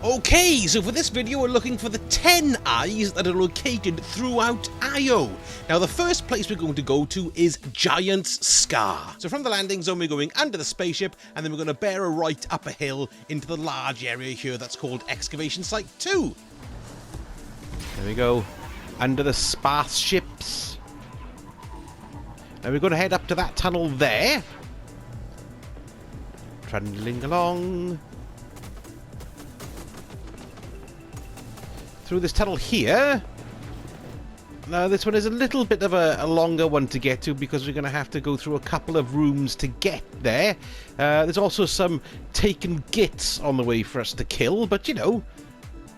Okay, so for this video we're looking for the 10 eyes that are located throughout Io. Now the first place we're going to go to is Giant's Scar. So from the landing zone we're going under the spaceship and then we're going to bear a right up a hill into the large area here that's called Excavation Site 2. There we go, under the spaceships. Now we're going to head up to that tunnel there. Trundling along. Through this tunnel here. Now this one is a little bit of a longer one to get to because we're going to have to go through a couple of rooms to get there. There's also some taken gits on the way for us to kill, but you know,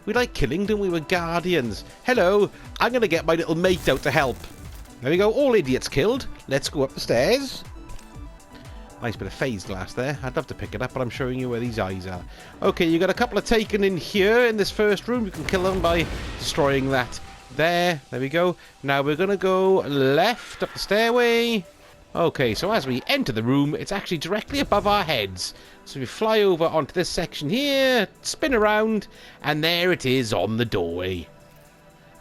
we like killing, don't we? We're guardians. Hello, I'm going to get my little mate out to help. There we go, all idiots killed. Let's go up the stairs. Nice bit of phase glass there. I'd love to pick it up, but I'm showing you where these eyes are. Okay, you got a couple of taken in here in this first room. You can kill them by destroying that there. There we go. Now we're going to go left up the stairway. Okay, so as we enter the room, it's actually directly above our heads. So we fly over onto this section here, spin around, and there it is on the doorway.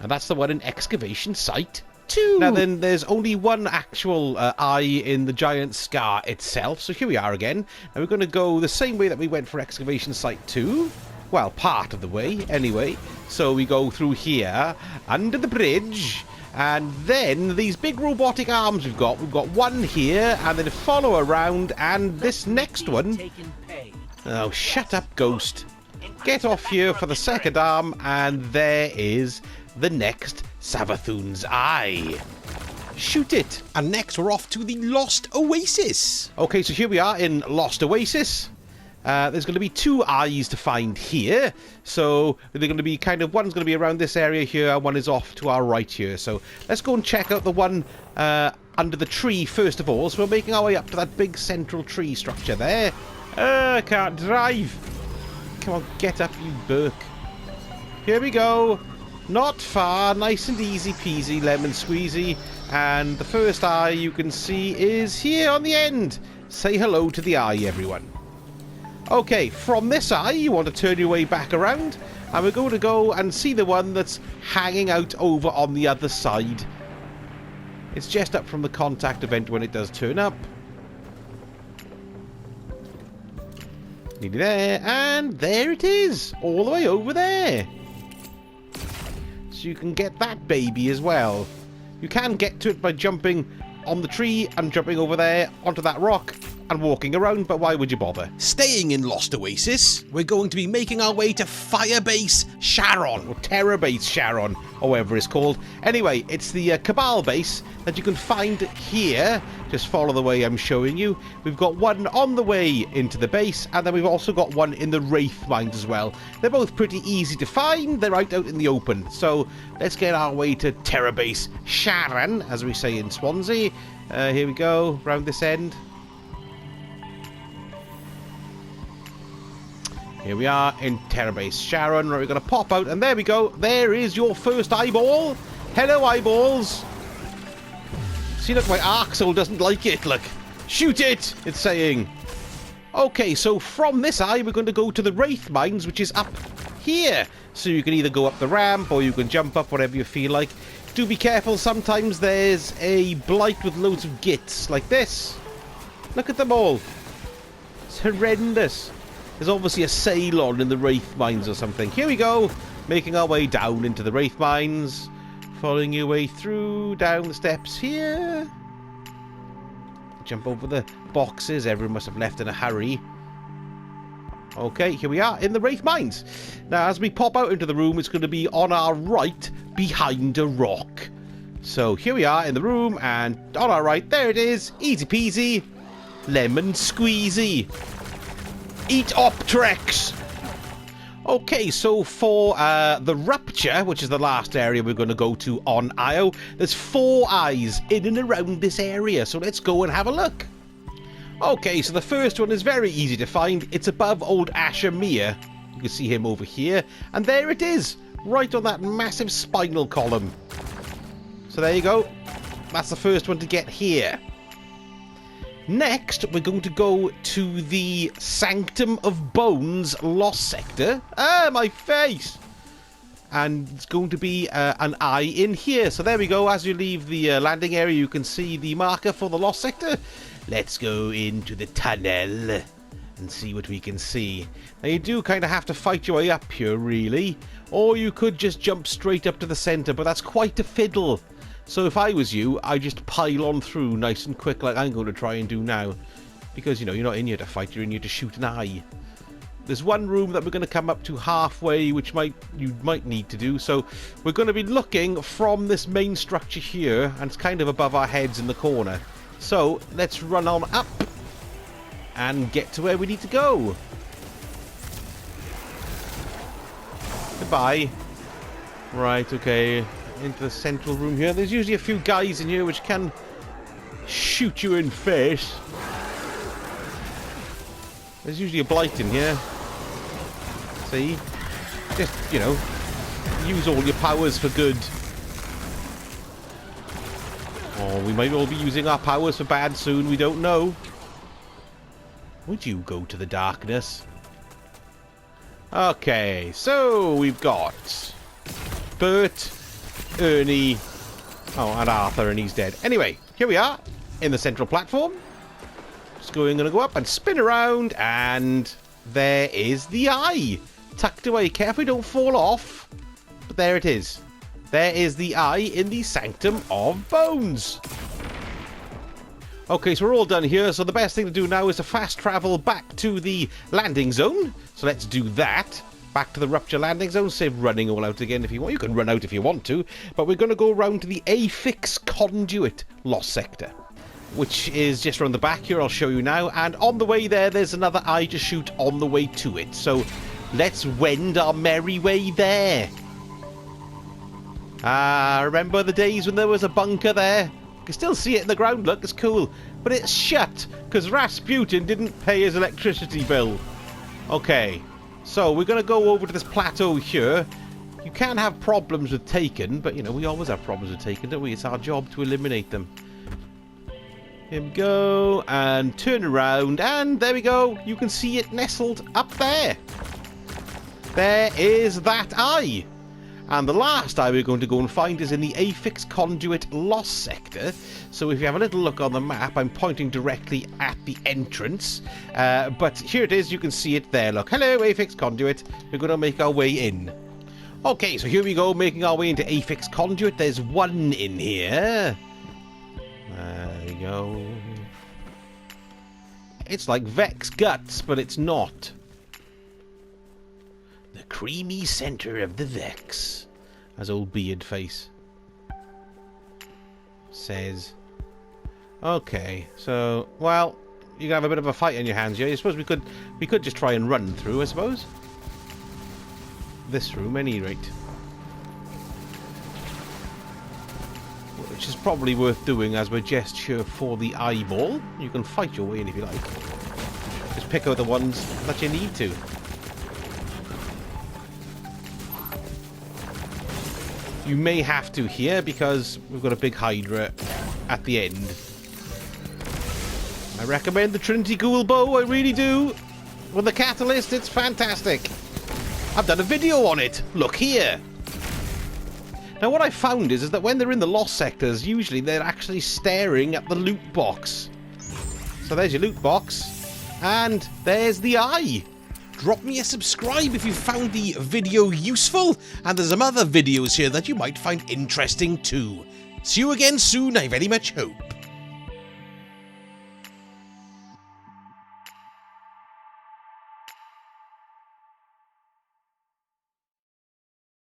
And that's the one in Excavation Site 2. Now then, there's only one actual eye in the Giant Scar itself, so here we are again. Now we're going to go the same way that we went for Excavation Site 2. Well, part of the way, anyway. So we go through here, under the bridge, and then these big robotic arms we've got one here, and then follow around, and this next one... Oh, shut up, ghost. Get off here for the second arm, and there is the next Savathun's Eye. Shoot it. And next we're off to the Lost Oasis. Okay, so here we are in Lost Oasis. There's going to be two eyes to find here. So they're going to be one's going to be around this area here, one is off to our right here. So let's go and check out the one under the tree first of all. So we're making our way up to that big central tree structure there. I can't drive. Come on, get up, you Burke. Here we go. Not far, nice and easy peasy, lemon squeezy. And the first eye you can see is here on the end. Say hello to the eye, everyone. Okay, from this eye, you want to turn your way back around. And we're going to go and see the one that's hanging out over on the other side. It's just up from the contact event when it does turn up. Nearly there, and there it is, all the way over there. So you can get that baby as well. You can get to it by jumping on the tree and jumping over there onto that rock and walking around, but why would you bother? Staying in Lost Oasis, we're going to be making our way to Firebase Sharon, or Terror Base Sharon, or whatever it's called. Anyway, it's the Cabal base that you can find here. Just follow the way I'm showing you. We've got one on the way into the base, and then we've also got one in the Wraith Mines as well. They're both pretty easy to find. They're out in the open. So let's get our way to Terror Base Sharon, as we say in Swansea. Here we go, round this end. Here we are in Terror Base Sharon. Right, we're going to pop out, and there we go. There is your first eyeball. Hello, eyeballs. See, look, my arc soul doesn't like it. Look, shoot it, it's saying. Okay, so from this eye, we're going to go to the Wraith Mines, which is up here. So you can either go up the ramp, or you can jump up, whatever you feel like. Do be careful, sometimes there's a blight with loads of gits, like this. Look at them all. It's horrendous. There's obviously a sail on in the Wraith Mines or something. Here we go, making our way down into the Wraith Mines. Following your way through, down the steps here. Jump over the boxes, everyone must have left in a hurry. Okay, here we are in the Wraith Mines. Now, as we pop out into the room, it's going to be on our right, behind a rock. So here we are in the room, and on our right, there it is, easy peasy, lemon squeezy. Eat Optrex! Okay, so for the Rupture, which is the last area we're going to go to on Io, there's 4 eyes in and around this area, so let's go and have a look. Okay, so the first one is very easy to find. It's above old Ashamir. You can see him over here, and there it is, right on that massive spinal column. So there you go. That's the first one to get here. Next, we're going to go to the Sanctum of Bones Lost Sector. Ah, my face! And it's going to be an eye in here. So there we go. As you leave the landing area, you can see the marker for the Lost Sector. Let's go into the tunnel and see what we can see. Now, you do kind of have to fight your way up here, really. Or you could just jump straight up to the centre, but that's quite a fiddle. So if I was you, I'd just pile on through nice and quick like I'm going to try and do now. Because, you know, you're not in here to fight, you're in here to shoot an eye. There's one room that we're going to come up to halfway, which you might need to do. So we're going to be looking from this main structure here, and it's kind of above our heads in the corner. So let's run on up and get to where we need to go. Goodbye. Right, okay. Into the central room here. There's usually a few guys in here which can shoot you in face. There's usually a blight in here. See? Just, you know, use all your powers for good. Oh, we might all be using our powers for bad soon. We don't know. Would you go to the darkness? Okay, so we've got Bert, Ernie, oh, and Arthur, and he's dead. Anyway, here we are in the central platform. Just gonna go up and spin around, and there is the eye tucked away. Carefully, don't fall off. But there it is. There is the eye in the Sanctum of Bones. Okay, so we're all done here. So the best thing to do now is to fast travel back to the landing zone. So let's do that. Back to the Rupture landing zone. Save running all out again if you want. You can run out if you want to. But we're going to go around to the Affix Conduit Lost Sector, which is just around the back here. I'll show you now. And on the way there, there's another eye to shoot on the way to it. So let's wend our merry way there. Remember the days when there was a bunker there? You can still see it in the ground, look, it's cool. But it's shut, because Rasputin didn't pay his electricity bill. Okay, so we're going to go over to this plateau here. You can have problems with Taken, but, you know, we always have problems with Taken, don't we? It's our job to eliminate them. Here we go, and turn around, and there we go. You can see it nestled up there. There is that eye. And the last eye we're going to go and find is in the Affix Conduit Lost Sector. So if you have a little look on the map, I'm pointing directly at the entrance. But here it is, you can see it there. Look, hello, Affix Conduit. We're going to make our way in. Okay, so here we go, making our way into Affix Conduit. There's one in here. There we go. It's like Vex Guts, but it's not. The creamy centre of the Vex, as old Beard Face says. Okay, so, well, you have a bit of a fight in your hands here. I suppose we could just try and run through, I suppose. This room, at any rate. Which is probably worth doing as we're just here for the eyeball. You can fight your way in if you like. Just pick out the ones that you need to. You may have to here because we've got a big Hydra at the end. I recommend the Trinity Ghoul bow, I really do. With the catalyst, it's fantastic. I've done a video on it. Look here. Now what I found is that when they're in the lost sectors, usually they're actually staring at the loot box. So there's your loot box. And there's the eye. Drop me a subscribe if you found the video useful, and there's some other videos here that you might find interesting too. See you again soon, I very much hope.